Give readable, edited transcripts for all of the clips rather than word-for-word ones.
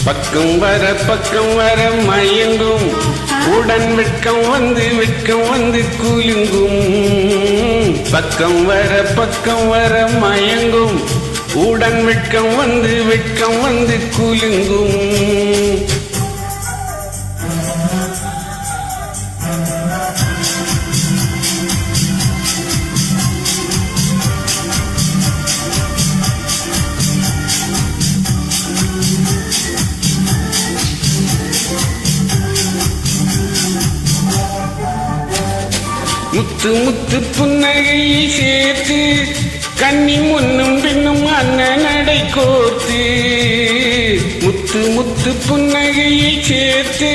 பக்கம் வர மயங்கும் உடன் வெட்கம் வந்து குலுங்கும். பக்கம் வர மயங்கும் உடன் வெட்கம் வந்து குலுங்கும். முத்து புன்னகையை சேர்த்து கண்ணி முன்னும் பின்னும் அண்ணன் நடை கோர்த்து. முத்து புன்னகையை சேர்த்து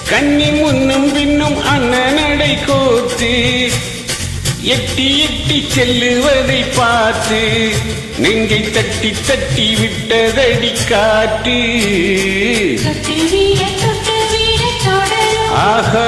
கண்ணி முன்னும் பின்னும் அண்ணன் நடை கோர்த்து. எட்டி செல்லுவதை பார்த்து நெஞ்சை தட்டி விட்டதடி காற்று. ஆஹா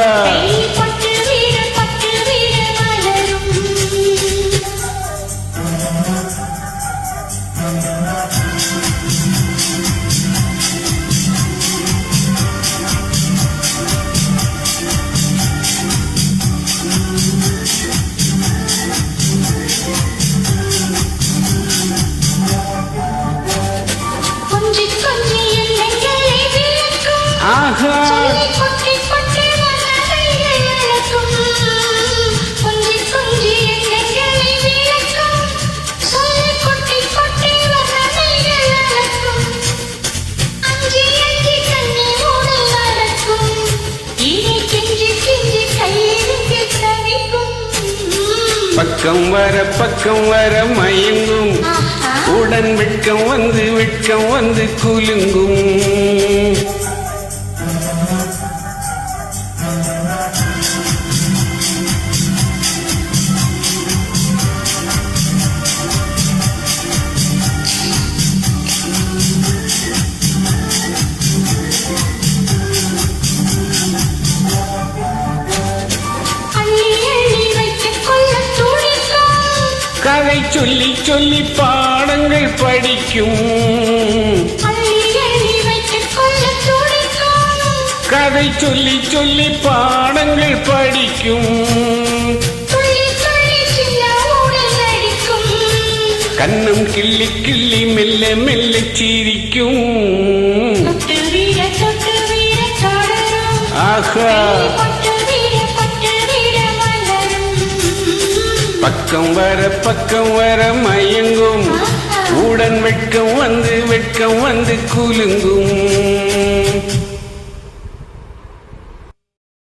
பக்கம் வர மயங்கும் உடன் வெட்கம் வந்து குலுங்கும். கதை சொல்லி பாடங்கள் படிக்கும். கதை சொல்லி பாடங்கள் படிக்கும். கண்ணம் கிள்ளி மெல்ல சிரிக்கும். ஆஹா பக்கம் வர மயங்கும் உடன் வெட்கம் வந்து குலுங்கும்.